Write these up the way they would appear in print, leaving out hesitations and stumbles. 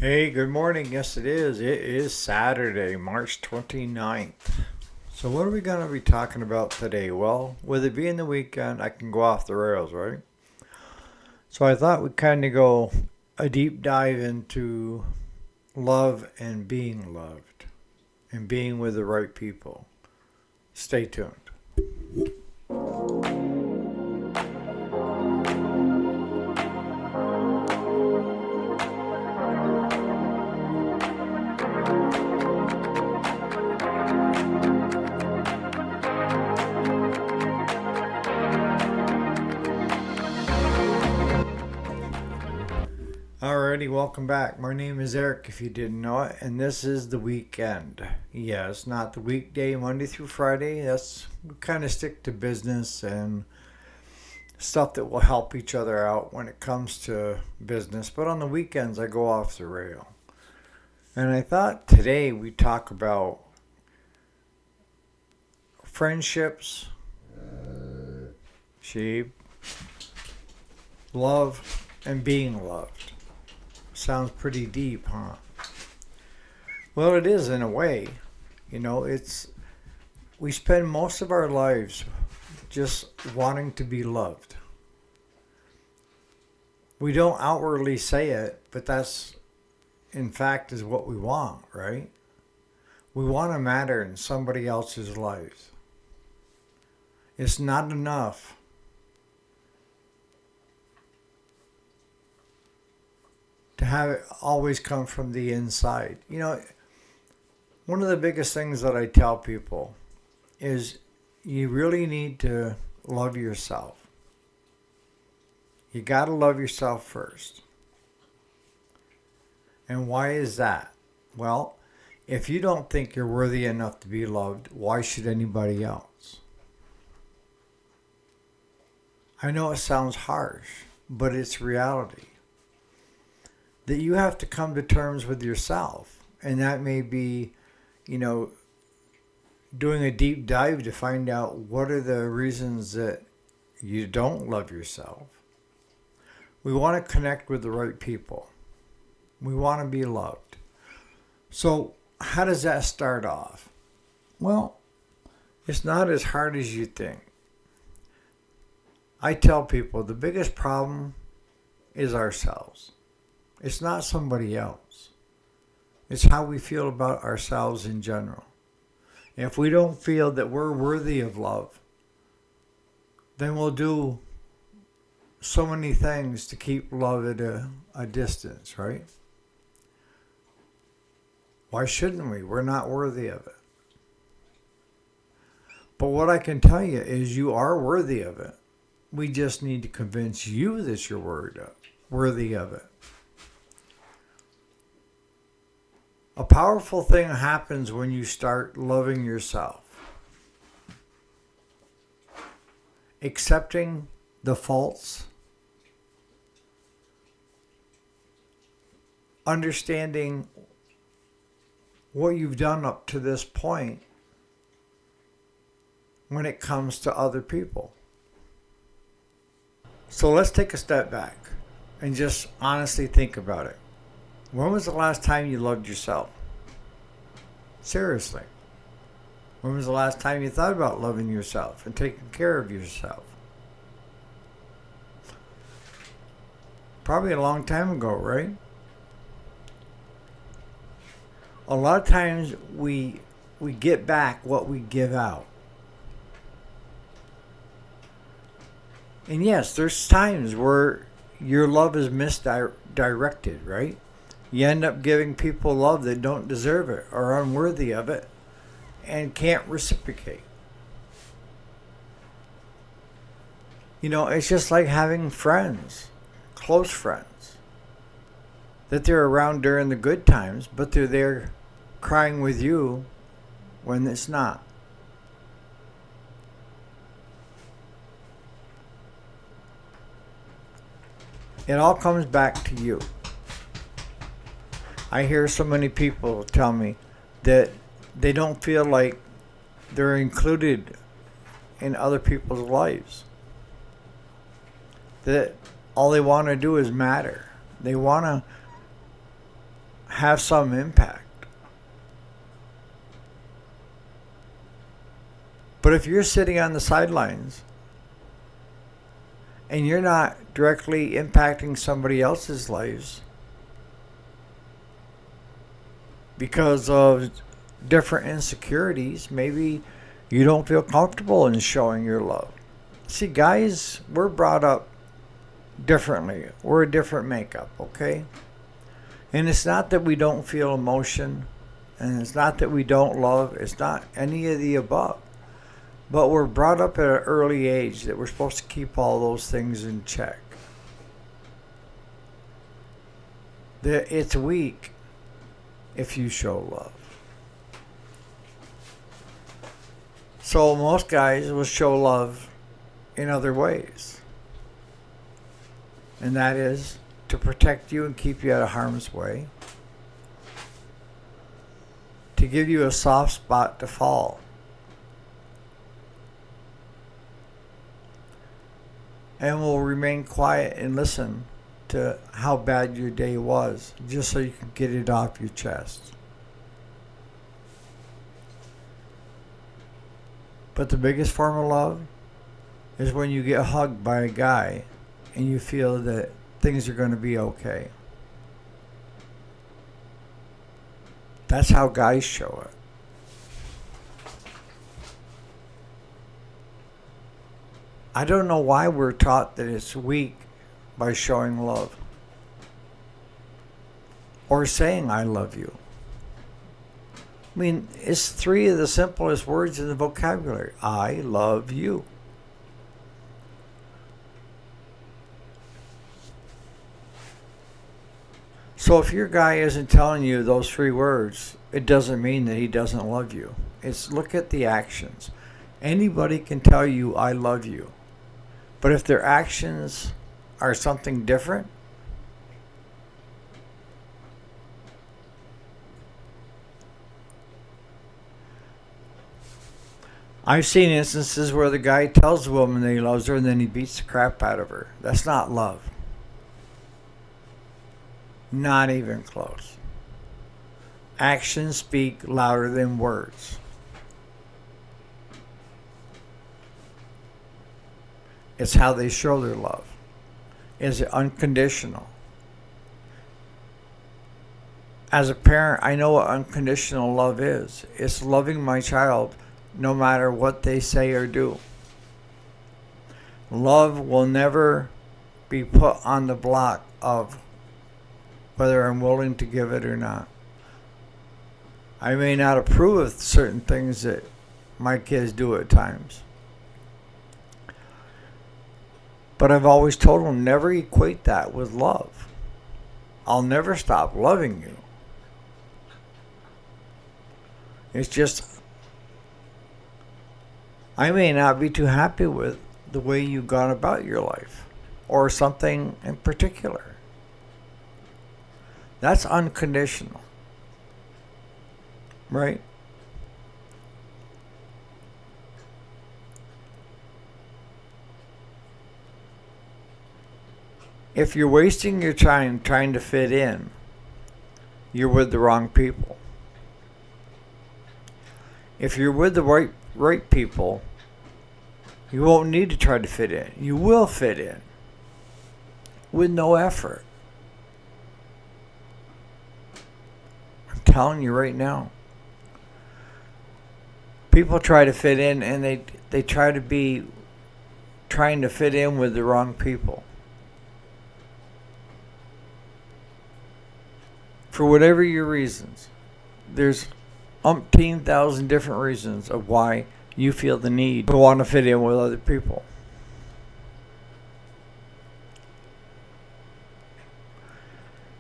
Hey, good morning. Yes, it is. It is Saturday, March 29th. So, what are we going to be talking about today? Well, with it being the weekend, I can go off the rails, right? So, I thought we'd kind of go a deep dive into love and being loved and being with the right people. Stay tuned. Alrighty, welcome back. My name is Eric, if you didn't know it, and this is the weekend. Yes, not the weekday, Monday through Friday. We kind of stick to business and stuff that will help each other out when it comes to business. But on the weekends, I go off the rail. And I thought today we'd talk about friendships, sheep, love, and being loved. Sounds pretty deep, huh? Well, it is in a way. We spend most of our lives just wanting to be loved. We don't outwardly say it, but that's in fact is what we want, right? We want to matter in somebody else's life. It's not enough to have it always come from the inside. One of the biggest things that I tell people is you really need to love yourself. You got to love yourself first. And why is that? Well, if you don't think you're worthy enough to be loved, why should anybody else? I know it sounds harsh, but it's reality. That you have to come to terms with yourself. And that may be, doing a deep dive to find out what are the reasons that you don't love yourself. We want to connect with the right people. We want to be loved. So, how does that start off? Well, it's not as hard as you think. I tell people the biggest problem is ourselves. It's not somebody else. It's how we feel about ourselves in general. If we don't feel that we're worthy of love, then we'll do so many things to keep love at a distance, right? Why shouldn't we? We're not worthy of it. But what I can tell you is you are worthy of it. We just need to convince you that you're worthy of it. A powerful thing happens when you start loving yourself. Accepting the faults. Understanding what you've done up to this point when it comes to other people. So let's take a step back and just honestly think about it. When was the last time you loved yourself? Seriously. When was the last time you thought about loving yourself and taking care of yourself? Probably a long time ago, right? A lot of times we get back what we give out. And yes, there's times where your love is misdirected, right? You end up giving people love that don't deserve it or unworthy of it and can't reciprocate. It's just like having friends, close friends, that they're around during the good times, but they're there crying with you when it's not. It all comes back to you. I hear so many people tell me that they don't feel like they're included in other people's lives. That all they want to do is matter. They want to have some impact. But if you're sitting on the sidelines and you're not directly impacting somebody else's lives because of different insecurities, maybe you don't feel comfortable in showing your love. See, guys, we're brought up differently. We're a different makeup, okay? And it's not that we don't feel emotion, and it's not that we don't love. It's not any of the above. But we're brought up at an early age that we're supposed to keep all those things in check. That it's weak if you show love. So most guys will show love in other ways. And that is to protect you and keep you out of harm's way. To give you a soft spot to fall. And will remain quiet and listen to how bad your day was, just so you can get it off your chest. But the biggest form of love is when you get hugged by a guy and you feel that things are going to be okay. That's how guys show it. I don't know why we're taught that it's weak by showing love or saying I love you. I mean, it's three of the simplest words in the vocabulary. I love you. So if your guy isn't telling you those three words, it doesn't mean that he doesn't love you. It's look at the actions. Anybody can tell you I love you. But if their actions are something different, I've seen instances where the guy tells the woman that he loves her and then he beats the crap out of her. That's not love. Not even close. Actions speak louder than words. It's how they show their love. Is it unconditional? As a parent, I know what unconditional love is. It's loving my child no matter what they say or do. Love will never be put on the block of whether I'm willing to give it or not. I may not approve of certain things that my kids do at times. But I've always told them never equate that with love. I'll never stop loving you. It's just, I may not be too happy with the way you've gone about your life or something in particular. That's unconditional. Right? If you're wasting your time trying to fit in, you're with the wrong people. If you're with the right people, you won't need to try to fit in. You will fit in with no effort. I'm telling you right now. People try to fit in and they try to be trying to fit in with the wrong people. For whatever your reasons, there's umpteen thousand different reasons of why you feel the need to want to fit in with other people.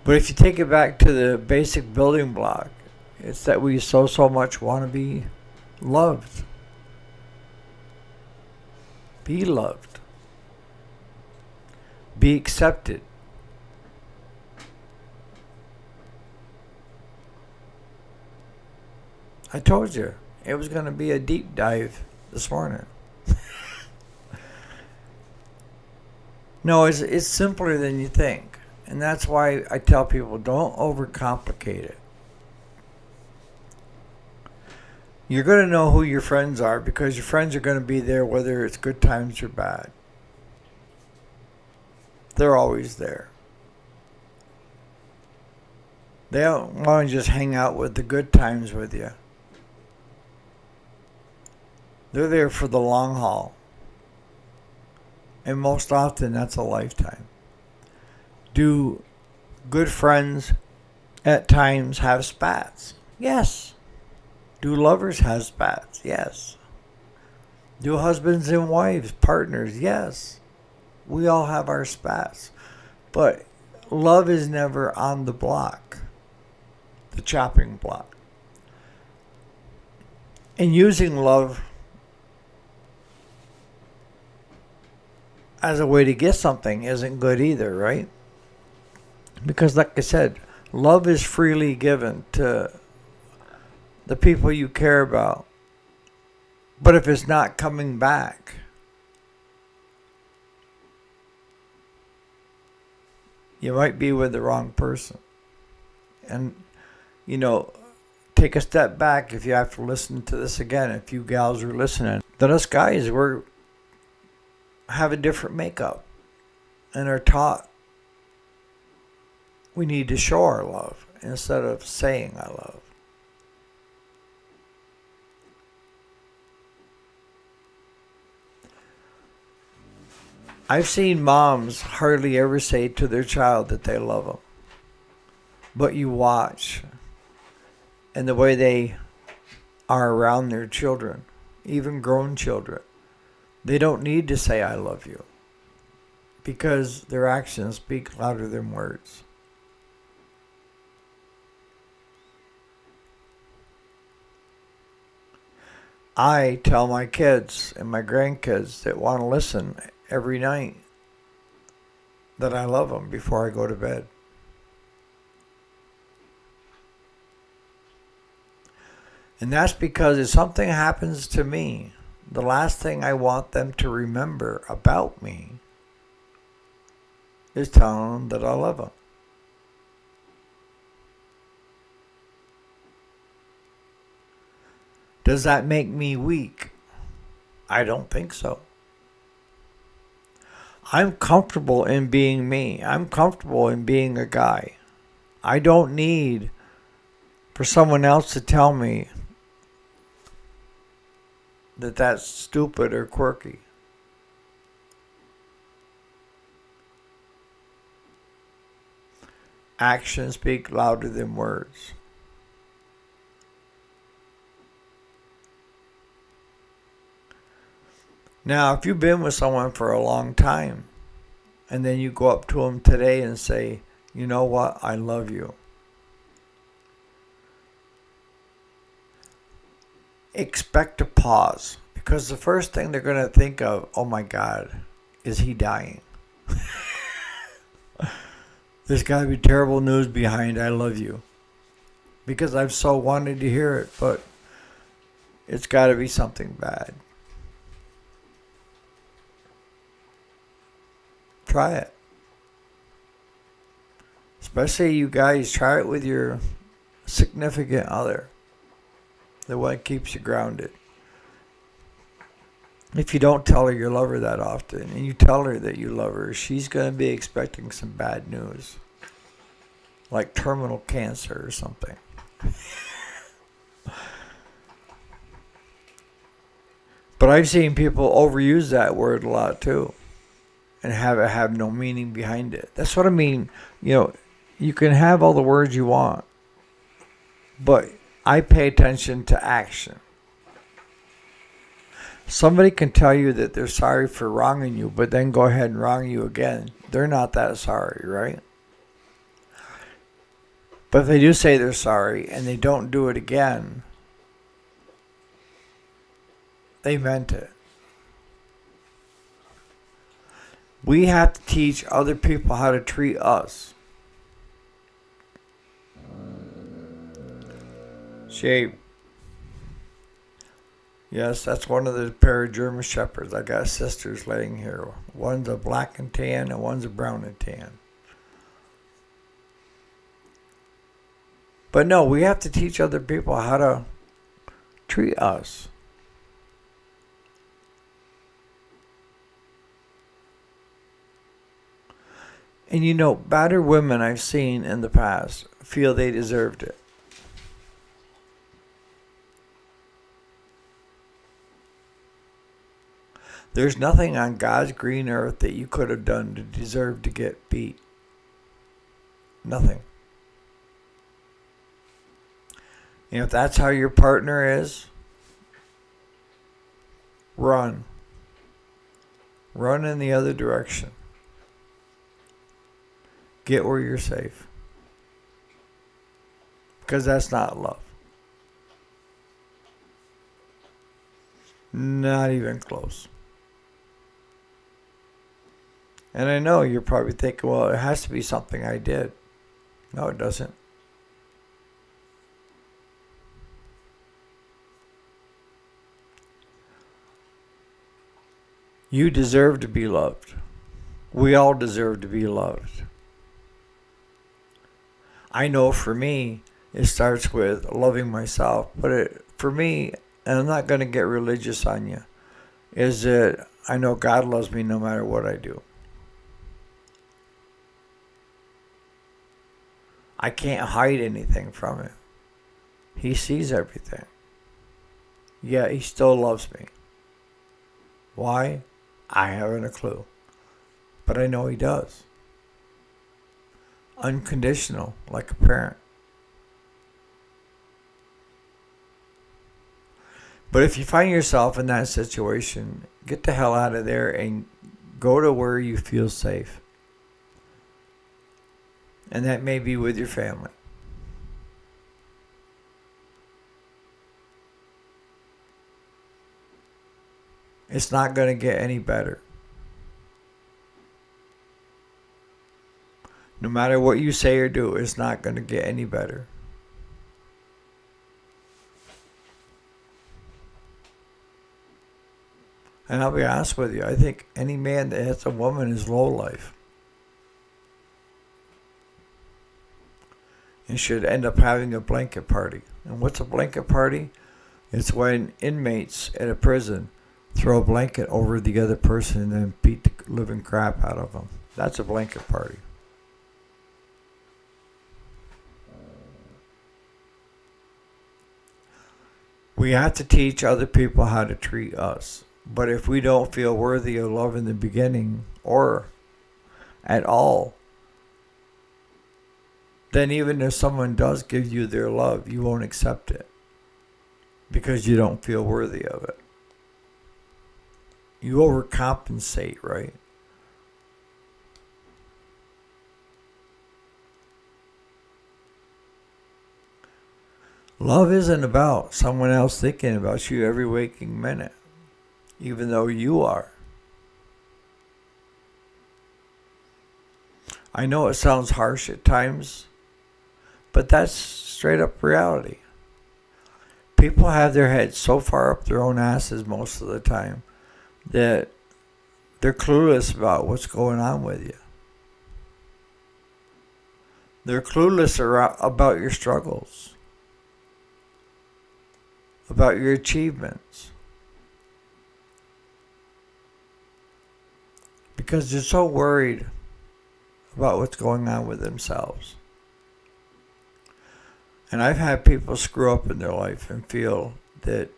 But if you take it back to the basic building block, it's that we so much want to be loved. Be loved. Be accepted. I told you it was going to be a deep dive this morning. No, it's simpler than you think. And that's why I tell people, don't overcomplicate it. You're going to know who your friends are because your friends are going to be there whether it's good times or bad. They're always there. They don't want to just hang out with the good times with you. They're there for the long haul. And most often that's a lifetime. Do good friends at times have spats? Yes. Do lovers have spats? Yes. Do husbands and wives, partners? Yes. We all have our spats. But love is never on the block, the chopping block. And using love as a way to get something isn't good either, right? Because like I said, love is freely given to the people you care about. But if it's not coming back, you might be with the wrong person. And, take a step back if you have to listen to this again. If you gals are listening, then us guys, have a different makeup and are taught we need to show our love instead of saying I love. I've seen moms hardly ever say to their child that they love them. But you watch, and the way they are around their children, even grown children, they don't need to say I love you because their actions speak louder than words. I tell my kids and my grandkids that want to listen every night that I love them before I go to bed. And that's because if something happens to me, the last thing I want them to remember about me is telling them that I love them. Does that make me weak? I don't think so. I'm comfortable in being me. I'm comfortable in being a guy. I don't need for someone else to tell me that that's stupid or quirky. Actions speak louder than words. Now, if you've been with someone for a long time, and then you go up to them today and say, you know what, I love you. Expect a pause, because the first thing they're going to think of, oh my God, is he dying? There's got to be terrible news behind I love you. Because I've so wanted to hear it, but it's got to be something bad. Try it. Especially you guys, try it with your significant other. The one that keeps you grounded. If you don't tell her you love her that often, and you tell her that you love her, she's going to be expecting some bad news. Like terminal cancer or something. But I've seen people overuse that word a lot too. And have it have no meaning behind it. That's what I mean. You can have all the words you want. But I pay attention to action. Somebody can tell you that they're sorry for wronging you, but then go ahead and wrong you again. They're not that sorry, right? But if they do say they're sorry and they don't do it again, they meant it. We have to teach other people how to treat us. Shape. Yes, that's one of the pair of German Shepherds. I got 2 sisters laying here. One's a black and tan and one's a brown and tan. But no, we have to teach other people how to treat us. And you know, battered women I've seen in the past feel they deserved it. There's nothing on God's green earth that you could have done to deserve to get beat. Nothing. And if that's how your partner is, run. Run in the other direction. Get where you're safe. Because that's not love. Not even close. And I know you're probably thinking, well, it has to be something I did. No, it doesn't. You deserve to be loved. We all deserve to be loved. I know for me, it starts with loving myself. But for me, and I'm not going to get religious on you, is that I know God loves me no matter what I do. I can't hide anything from him. He sees everything. Yet he still loves me. Why? I haven't a clue. But I know he does. Unconditional, like a parent. But if you find yourself in that situation, get the hell out of there and go to where you feel safe. And that may be with your family. It's not going to get any better. No matter what you say or do, it's not going to get any better. And I'll be honest with you, I think any man that hits a woman is low life. And should end up having a blanket party. And what's a blanket party? It's when inmates at a prison throw a blanket over the other person and then beat the living crap out of them. That's a blanket party. We have to teach other people how to treat us. But if we don't feel worthy of love in the beginning or at all, then even if someone does give you their love, you won't accept it because you don't feel worthy of it. You overcompensate, right? Love isn't about someone else thinking about you every waking minute, even though you are. I know it sounds harsh at times, but that's straight up reality. People have their heads so far up their own asses most of the time that they're clueless about what's going on with you. They're clueless about your struggles, about your achievements. Because they're so worried about what's going on with themselves. And I've had people screw up in their life and feel that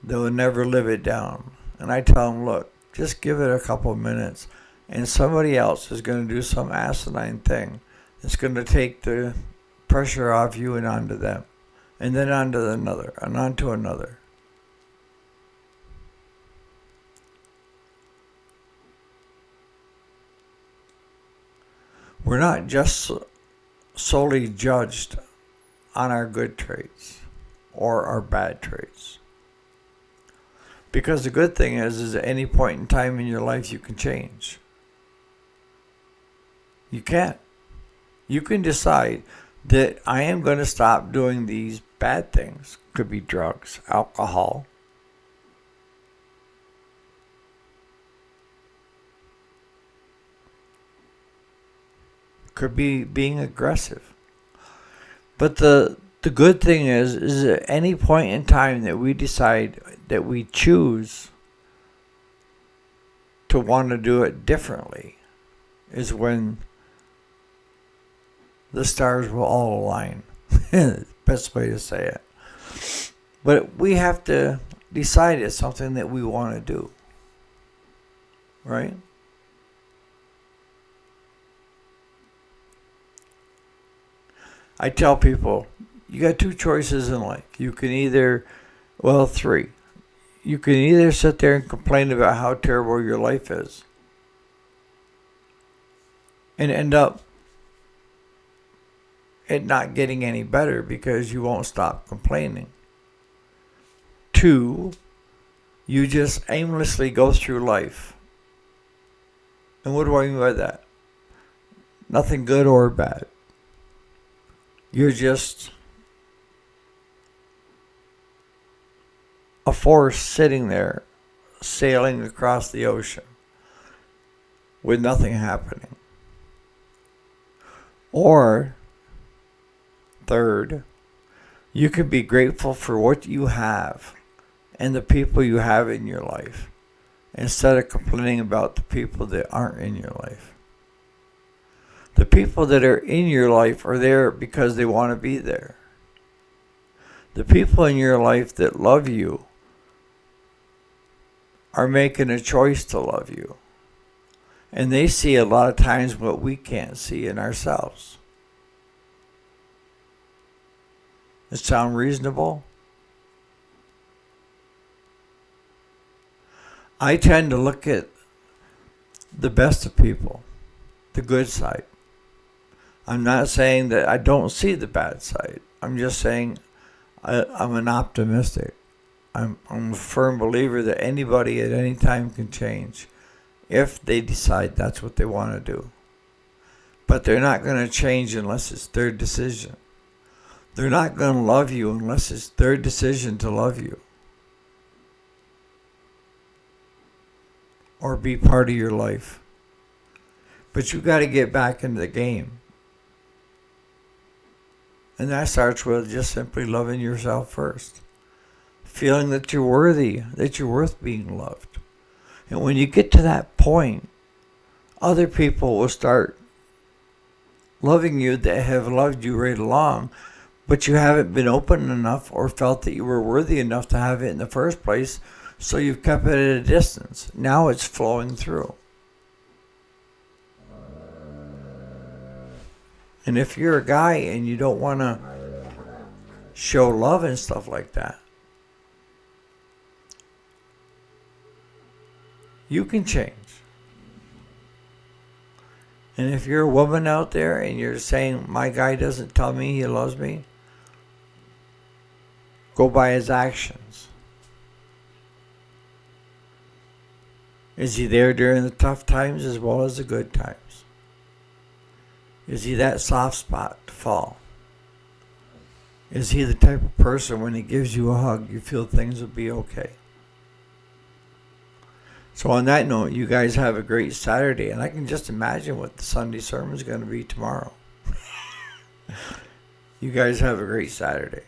they'll never live it down. And I tell them, look, just give it a couple of minutes and somebody else is going to do some asinine thing that's going to take the pressure off you and onto them. And then onto another and onto another. We're not just solely judged on our good traits or our bad traits. Because the good thing is at any point in time in your life you can change. You can. You can decide that I am going to stop doing these bad things. Could be drugs, alcohol. Could be being aggressive. But the good thing is at any point in time that we decide that we choose to want to do it differently is when the stars will all align. Best way to say it. But we have to decide it's something that we want to do. Right? I tell people, you got two choices in life. You can either, well, three. You can either sit there and complain about how terrible your life is and end up it not getting any better because you won't stop complaining. Two, you just aimlessly go through life. And what do I mean by that? Nothing good or bad. You're just a force sitting there, sailing across the ocean with nothing happening. Or, third, you can be grateful for what you have and the people you have in your life instead of complaining about the people that aren't in your life. The people that are in your life are there because they want to be there. The people in your life that love you are making a choice to love you. And they see a lot of times what we can't see in ourselves. Does it sound reasonable? I tend to look at the best of people, the good side. I'm not saying that I don't see the bad side. I'm just saying I'm an optimistic. I'm a firm believer that anybody at any time can change if they decide that's what they want to do. But they're not going to change unless it's their decision. They're not going to love you unless it's their decision to love you or be part of your life. But you got to get back into the game. And that starts with just simply loving yourself first. Feeling that you're worthy, that you're worth being loved. And when you get to that point, other people will start loving you that have loved you right along, but you haven't been open enough or felt that you were worthy enough to have it in the first place, so you've kept it at a distance. Now it's flowing through. And if you're a guy and you don't want to show love and stuff like that, you can change. And if you're a woman out there and you're saying, my guy doesn't tell me he loves me, go by his actions. Is he there during the tough times as well as the good times? Is he that soft spot to fall? Is he the type of person when he gives you a hug, you feel things will be okay? So on that note, you guys have a great Saturday, and I can just imagine what the Sunday sermon is going to be tomorrow. You guys have a great Saturday.